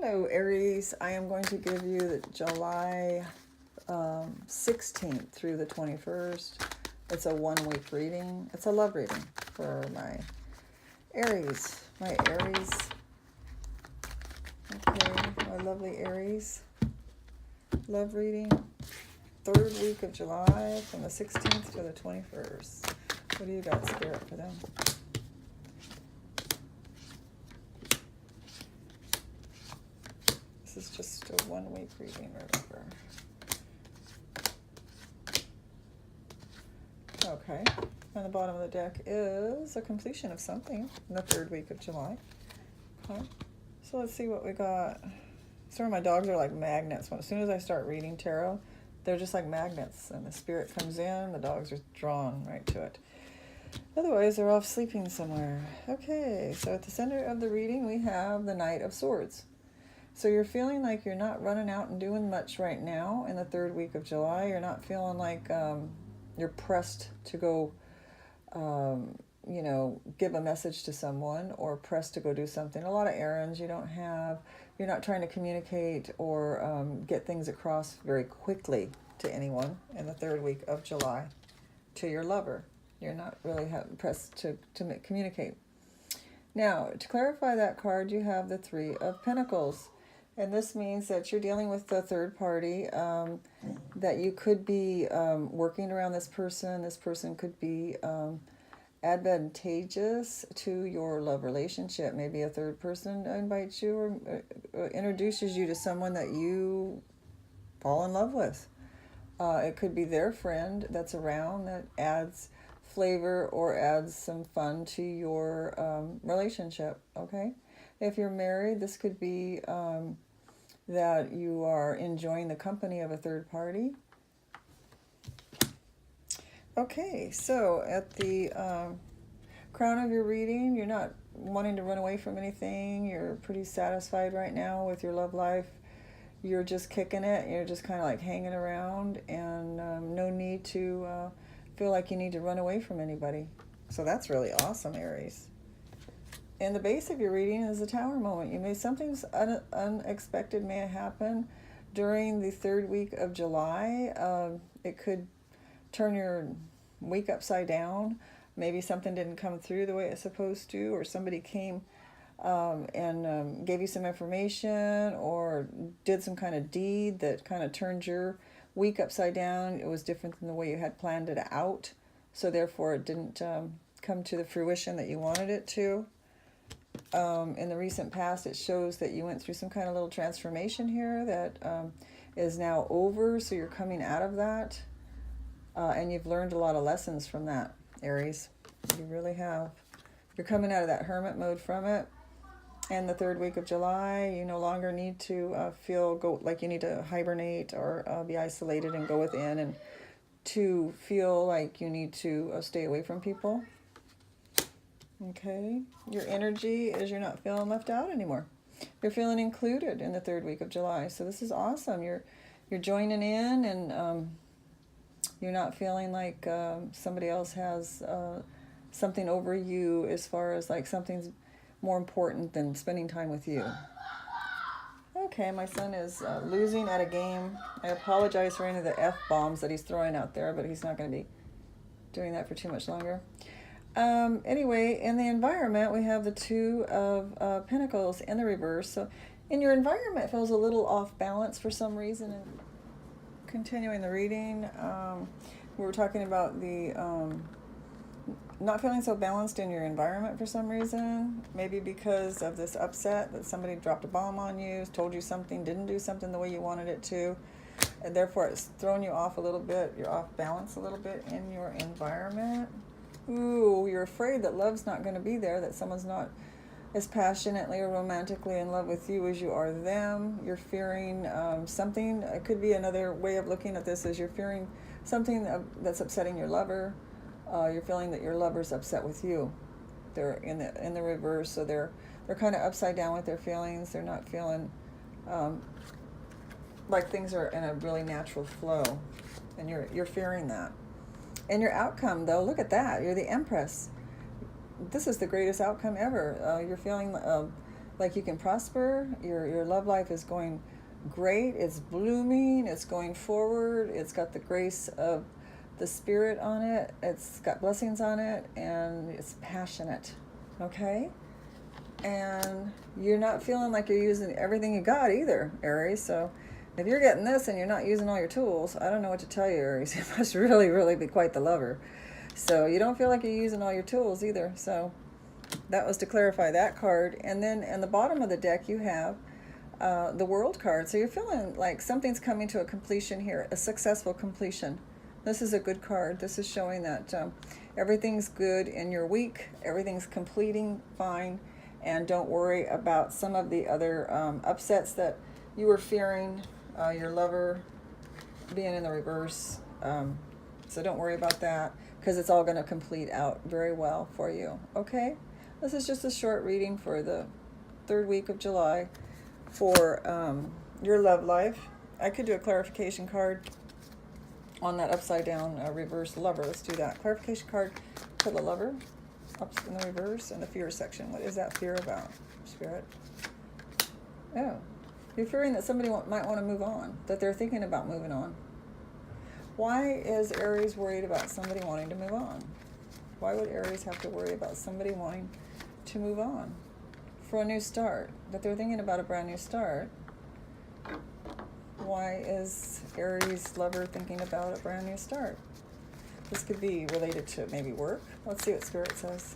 Hello, Aries. I am going to give you the July 16th through the 21st. It's a one-week reading. It's a love reading for my Aries. My Aries. Okay, my lovely Aries. Love reading. Third week of July from the 16th to the 21st. What do you got, Spirit, for them? This is just a one-week reading, remember. Okay, on the bottom of the deck is a completion of something in the third week of July. Okay, so let's see what we got. Some of my dogs are like magnets. As soon as I start reading tarot, they're just like magnets, and the spirit comes in, the dogs are drawn right to it. Otherwise, they're off sleeping somewhere. Okay, so at the center of the reading, we have the Knight of Swords. So you're feeling like you're not running out and doing much right now in the third week of July. You're not feeling like you're pressed to go, give a message to someone or pressed to go do something. A lot of errands you don't have. You're not trying to communicate or get things across very quickly to anyone in the third week of July to your lover. You're not really pressed to communicate. Now, to clarify that card, you have the Three of Pentacles. And this means that you're dealing with the third party, that you could be working around this person. This person could be advantageous to your love relationship. Maybe a third person invites you or introduces you to someone that you fall in love with. It could be their friend that's around that adds flavor or adds some fun to your relationship, okay? If you're married, this could be that you are enjoying the company of a third party. Okay, so at the crown of your reading, you're not wanting to run away from anything. You're pretty satisfied right now with your love life. You're just kicking it. You're just kind of like hanging around, and no need to feel like you need to run away from anybody. So that's really awesome, Aries. And the base of your reading is the Tower moment. Something unexpected may happen during the third week of July. It could turn your week upside down. Maybe something didn't come through the way it's supposed to, or somebody came and gave you some information or did some kind of deed that kind of turned your week upside down. It was different than the way you had planned it out, so therefore it didn't come to the fruition that you wanted it to. In the recent past, it shows that you went through some kind of little transformation here that is now over, so you're coming out of that, and you've learned a lot of lessons from that, Aries. You really have. You're coming out of that hermit mode from it. And the third week of July, you no longer need to go like you need to hibernate or be isolated and go within, and to feel like you need to stay away from people. Okay, your energy is you're not feeling left out anymore. You're feeling included in the third week of July. So this is awesome. You're joining in, and you're not feeling like somebody else has something over you, as far as like something's more important than spending time with you. Okay, my son is losing at a game. I apologize for any of the F-bombs that he's throwing out there, but he's not going to be doing that for too much longer. Anyway, in the environment, we have the Two of Pentacles in the reverse. So in your environment, it feels a little off balance for some reason. And continuing the reading, we were talking about the not feeling so balanced in your environment for some reason. Maybe because of this upset that somebody dropped a bomb on you, told you something, didn't do something the way you wanted it to. And therefore, it's thrown you off a little bit. You're off balance a little bit in your environment. Ooh, you're afraid that love's not going to be there, that someone's not as passionately or romantically in love with you as you are them. You're fearing something. It could be another way of looking at this, is you're fearing something that's upsetting your lover. You're feeling that your lover's upset with you. They're in the reverse, so they're kind of upside down with their feelings. They're not feeling like things are in a really natural flow, and you're fearing that. And your outcome, though, look at that. You're the Empress. This is the greatest outcome ever. You're feeling like you can prosper. Your love life is going great. It's blooming. It's going forward. It's got the grace of the Spirit on it. It's got blessings on it, and it's passionate. Okay? And you're not feeling like you're using everything you got either, Aries. So if you're getting this and you're not using all your tools, I don't know what to tell you, Aries. You must really, really be quite the lover. So you don't feel like you're using all your tools either. So that was to clarify that card. And then in the bottom of the deck, you have the World card. So you're feeling like something's coming to a completion here, a successful completion. This is a good card. This is showing that everything's good in your week. Everything's completing fine. And don't worry about some of the other upsets that you were fearing, your lover being in the reverse. So don't worry about that, because it's all going to complete out very well for you. Okay? This is just a short reading for the 3rd week of July for your love life. I could do a clarification card on that upside down reverse lover. Let's do that. Clarification card for the lover. Up in the reverse and the fear section. What is that fear about, Spirit? Oh, you're fearing that somebody might want to move on, that they're thinking about moving on. Why is Aries worried about somebody wanting to move on? Why would Aries have to worry about somebody wanting to move on for a new start? That they're thinking about a brand new start. Why is Aries lover thinking about a brand new start? This could be related to maybe work. Let's see what Spirit says.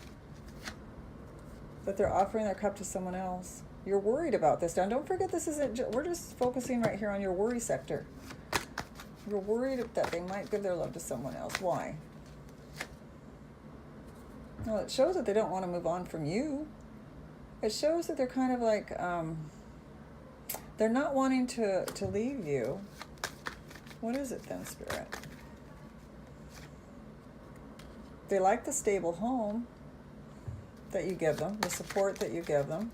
That they're offering their cup to someone else. You're worried about this. Now, don't forget, this isn't. We're just focusing right here on your worry sector. You're worried that they might give their love to someone else. Why? Well, it shows that they don't want to move on from you. It shows that they're kind of like, they're not wanting to leave you. What is it then, Spirit? They like the stable home that you give them, the support that you give them.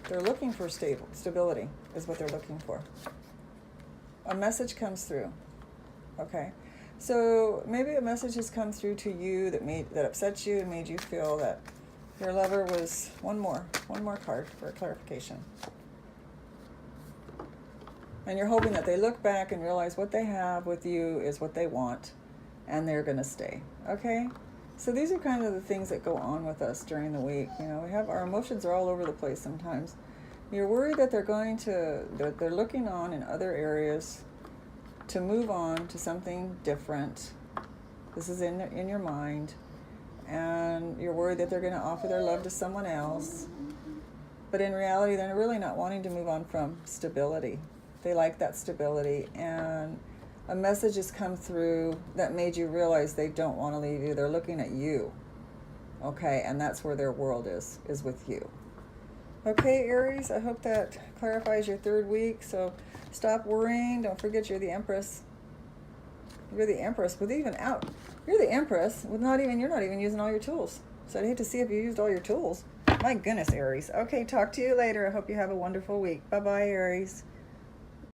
They're looking for stability is what they're looking for. A message comes through. Okay. So maybe a message has come through to you that upset you and made you feel that your lover was one more card for clarification. And you're hoping that they look back and realize what they have with you is what they want, and they're going to stay. Okay? So these are kind of the things that go on with us during the week. You know, our emotions are all over the place sometimes. You're worried that they're looking on in other areas to move on to something different. This is in your mind. And you're worried that they're going to offer their love to someone else. But in reality, they're really not wanting to move on from stability. They like that stability. And a message has come through that made you realize they don't want to leave you. They're looking at you. Okay, and that's where their world is with you. Okay, Aries, I hope that clarifies your 3rd week. So stop worrying. Don't forget you're the Empress. You're the Empress with even out. You're the Empress with you're not even using all your tools. So I'd hate to see if you used all your tools. My goodness, Aries. Okay, talk to you later. I hope you have a wonderful week. Bye-bye, Aries.